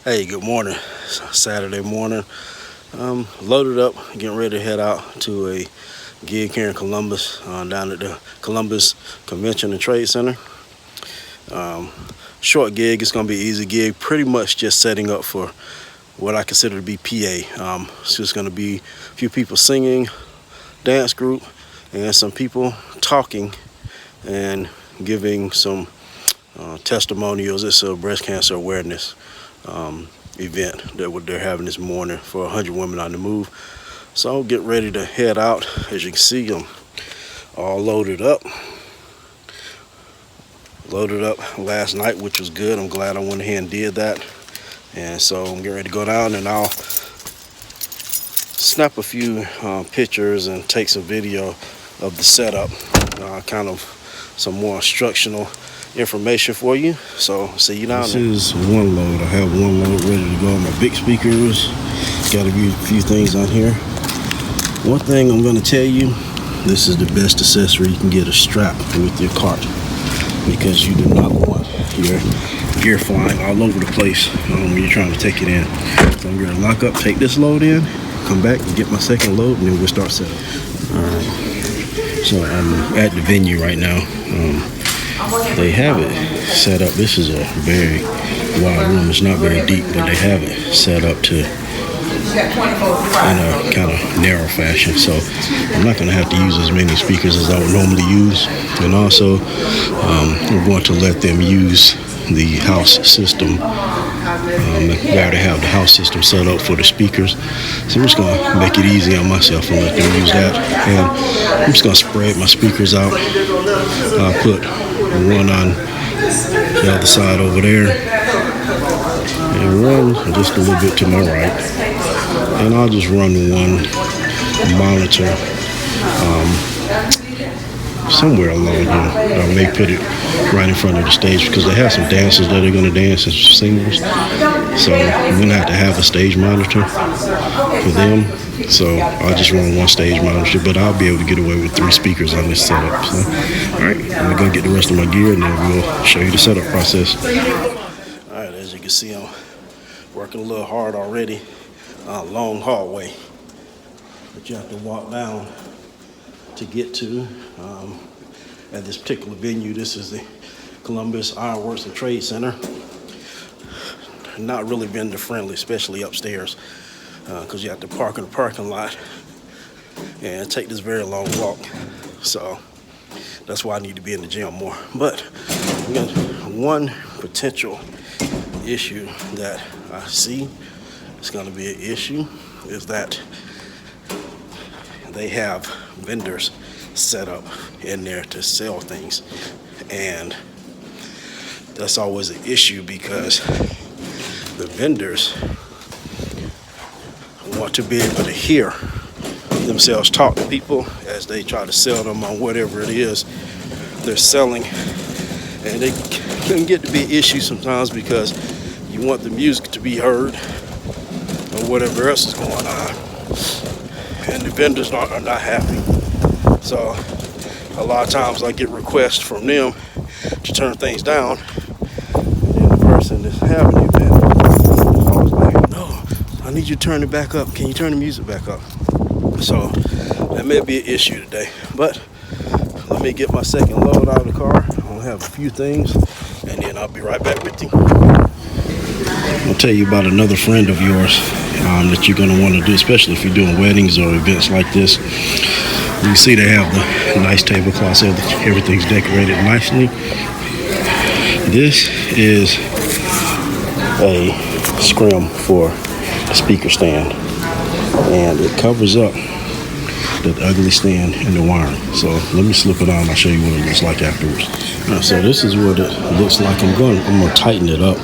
Hey, good morning. Saturday morning. Loaded up, getting ready to head out to a gig here in Columbus, down at the Columbus Convention and Trade Center. Short gig. It's going to be an easy gig. Pretty much just setting up for what I consider to be PA. It's just going to be a few people singing, dance group, and some people talking and giving some testimonials. It's a breast cancer awareness event that they're having this morning for 100 women on the move. So I'll get ready to head out. As you can see, I'm all loaded up last night, which was good. I'm glad I went ahead and did that. And so I'm getting ready to go down, and I'll snap a few pictures and take some video of the setup, kind of some more instructional information for you. So see you down there. This is one load. I have one load ready to go. My big speakers, got a few things on here. One thing I'm going to tell you, this is the best accessory you can get, a strap with your cart, because you do not want your gear flying all over the place when you're trying to take it in. So I'm going to lock up, take this load in, come back and get my second load, and then we'll start setting. Alright, so I'm at the venue right now. They have it set up. This is a very wide room. It's not very deep, but they have it set up to in a kind of narrow fashion. So I'm not going to have to use as many speakers as I would normally use. And also, we're going to let them use the house system. They already have the house system set up for the speakers. So I'm just going to make it easy on myself and let them use that. And I'm just going to spread my speakers out. I'll put one on the other side over there, and one just a little bit to my right, and I'll just run one monitor somewhere along here. I may put it right in front of the stage, because they have some dancers that are going to dance as singers, so I'm going to have a stage monitor for them. So I'll just run one stage monitor, but I'll be able to get away with 3 speakers on this setup. So, all right, I'm going to get the rest of my gear, and then we'll show you the setup process. All right, as you can see, I'm working a little hard already. Long hallway that you have to walk down to get to. At this particular venue, this is the Columbus Ironworks and Trade Center. Not really vendor friendly, especially upstairs, because you have to park in the parking lot and take this very long walk. So that's why I need to be in the gym more. But we got one potential issue that I see is going to be an issue, is that they have vendors set up in there to sell things, and that's always an issue, because the vendors want to be able to hear themselves talk to people as they try to sell them on whatever it is they're selling, and they can get to be an issue sometimes, because you want the music to be heard or whatever else is going on, and the vendors are not happy. So a lot of times I get requests from them to turn things down, and the person that's having the event is always like, no, I need you to turn it back up. Can you turn the music back up? So that may be an issue today, but let me get my second load out of the car. I'll have a few things, and then I'll be right back with you. I'll tell you about another friend of yours that you're going to want to do, especially if you're doing weddings or events like this. You can see they have the nice tablecloths, everything's decorated nicely. This is a scrim for a speaker stand, and it covers up the ugly stand and the wiring. So let me slip it on, I'll show you what it looks like afterwards. So this is what it looks like. I'm going to tighten it up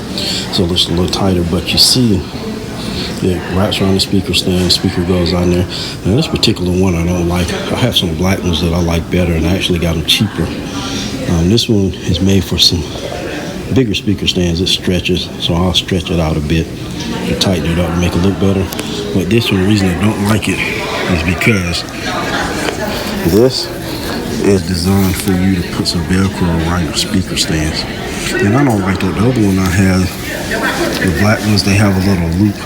so it looks a little tighter, but you see it wraps around the speaker stand, speaker goes on there. Now this particular one I don't like. I have some black ones that I like better, and I actually got them cheaper. This one is made for some bigger speaker stands. It stretches, so I'll stretch it out a bit and tighten it up and make it look better. But this one, the reason I don't like it is because this is designed for you to put some Velcro around your speaker stands. And I don't like that. The other one I have, the black ones, they have a little loop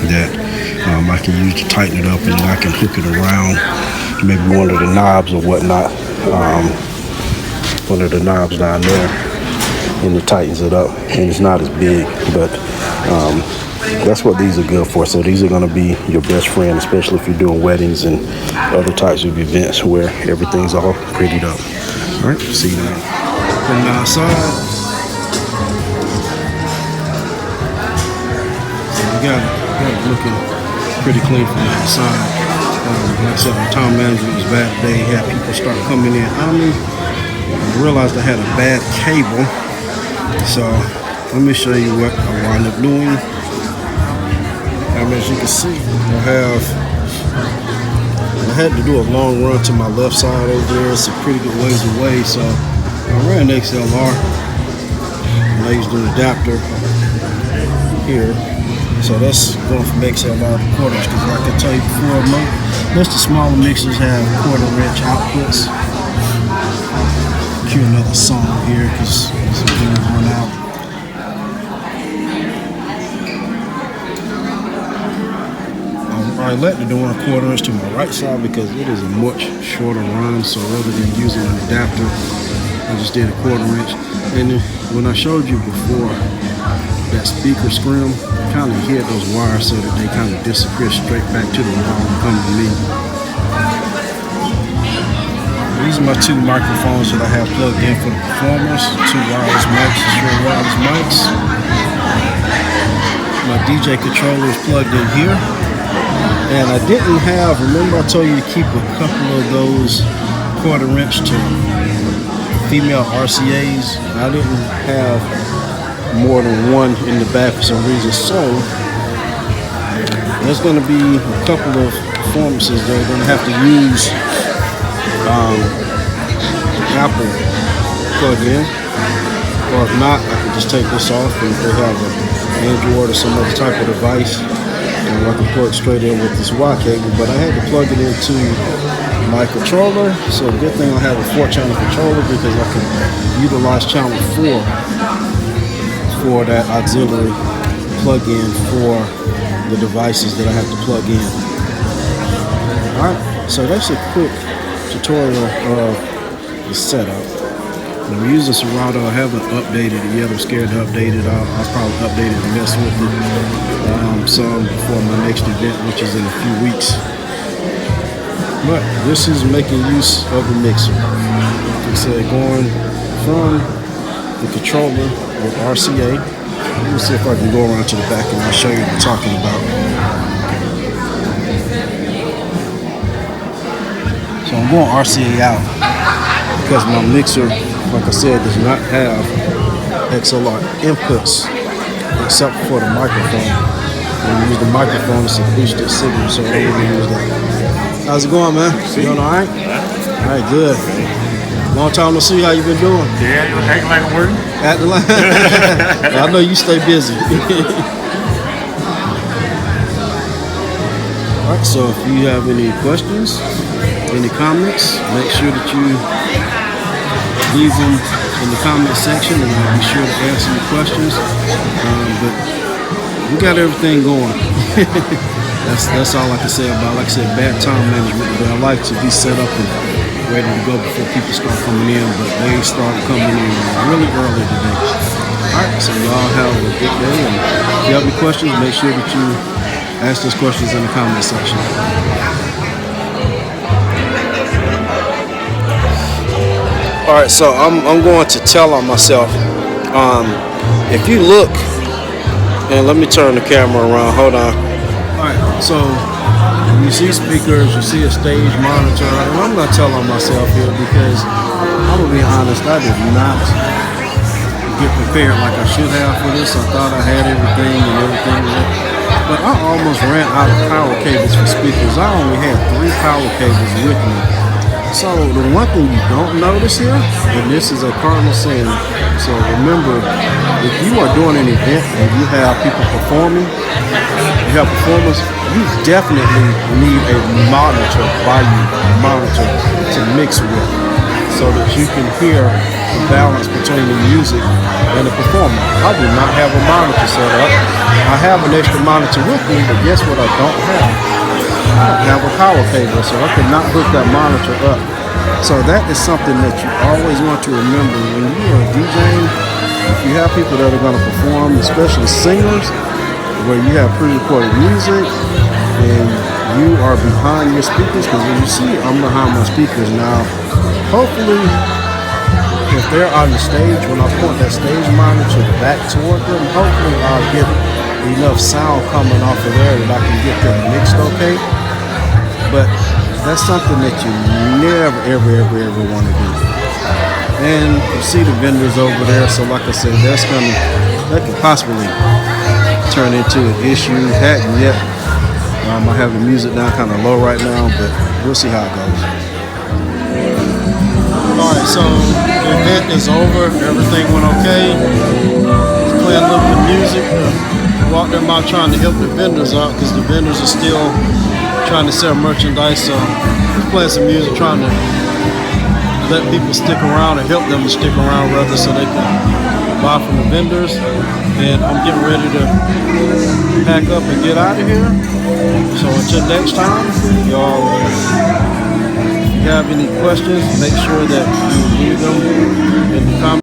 that I can use to tighten it up, and I can hook it around maybe one of the knobs or whatnot. One of the knobs down there, and it tightens it up, and it's not as big, but that's what these are good for. So these are going to be your best friend, especially if you're doing weddings and other types of events where everything's all prettied up. All right, see you now. From the outside, so we got it looking pretty clean from the outside. Like I said, my time management was bad today. Had people start coming in on me. I realized I had a bad cable, so let me show you what I wound up doing. As you can see, I had to do a long run to my left side over there. It's a pretty good ways away, so I ran XLR, and I used an adapter here. So that's going from XLR to quarters, because like I tell you before, most of the smaller mixers have quarter-inch outputs. Cue another song here because it's going to run out. I like to do 1/4 inch to my right side because it is a much shorter run. So rather than using an adapter, I just did 1/4 inch. And when I showed you before that speaker scrim, kind of hit those wires so that they kind of disappear straight back to the wall and come to me. These are my 2 microphones that I have plugged in for the performers. 2 wireless mics, short wireless mics. My DJ controller is plugged in here. And I didn't have, remember I told you to keep a couple of those 1/4 inch to female RCAs. I didn't have more than one in the back for some reason. So there's going to be a couple of performances that are going to have to use Apple plug-in. Or if not, I can just take this off, and if they have an Android or some other type of device, and I can plug straight in with this Y cable. But I had to plug it into my controller. So a good thing I have a 4-channel controller, because I can utilize channel 4 for that auxiliary plug-in for the devices that I have to plug in. Alright, so that's a quick tutorial of the setup. I'm using Serato. I haven't updated it yet. I'm scared to update it. I'll probably update it and mess with it some before my next event, which is in a few weeks. But this is making use of the mixer. Like I said, going from the controller with RCA. Let me see if I can go around to the back and I'll show you what I'm talking about. So I'm going RCA out because my mixer, like I said, does not have XLR inputs except for the microphone. When you use the microphone, it's a boosted signal, so I don't really use that. How's it going, man? You doing all right? All right, good. Long time no see. How you been doing? Yeah, acting like I'm working. Acting like I know you stay busy. All right, so if you have any questions, any comments, make sure that you leave them in the comment section, and I'll be sure to answer your questions. But we got everything going. That's all I can say about it. Like I said, bad time management, but I like to be set up and ready to go before people start coming in, but they started coming in really early today. Alright, so y'all have a good day, and if you have any questions, make sure that you ask those questions in the comment section. Alright, so I'm going to tell on myself. If you look, and let me turn the camera around, hold on. Alright, so you see speakers, you see a stage monitor, and I'm going to tell on myself here because I'm going to be honest, I did not get prepared like I should have for this. I thought I had everything and everything, but I almost ran out of power cables for speakers. I only had 3 power cables with me. So the one thing you don't notice here, and this is a cardinal sin, so remember, if you are doing an event and you have people performing, you have performers, you definitely need a monitor, volume monitor to mix with, so that you can hear the balance between the music and the performer. I do not have a monitor set up. I have an extra monitor with me, but guess what I don't have? I don't have a power cable, so I could not hook that monitor up. So that is something that you always want to remember when you are DJing. If you have people that are going to perform, especially singers, where you have pre-recorded music and you are behind your speakers, because as you see, I'm behind my speakers now. Hopefully, if they're on the stage, when I point that stage monitor back toward them, hopefully I'll get enough sound coming off of there that I can get them mixed okay. But that's something that you never, ever want to do. And you see the vendors over there, so like I said, that could possibly turn into an issue. Hadn't yet. I have the music down kind of low right now, but we'll see how it goes. Alright, so the event is over. Everything went okay. Playing a little bit of music. Walked them out trying to help the vendors out because the vendors are still trying to sell merchandise. So just playing some music, trying to let people stick around and help them to stick around rather so they can buy from the vendors. And I'm getting ready to pack up and get out of here. So until next time, y'all, if you have any questions, make sure that you leave them in the comments.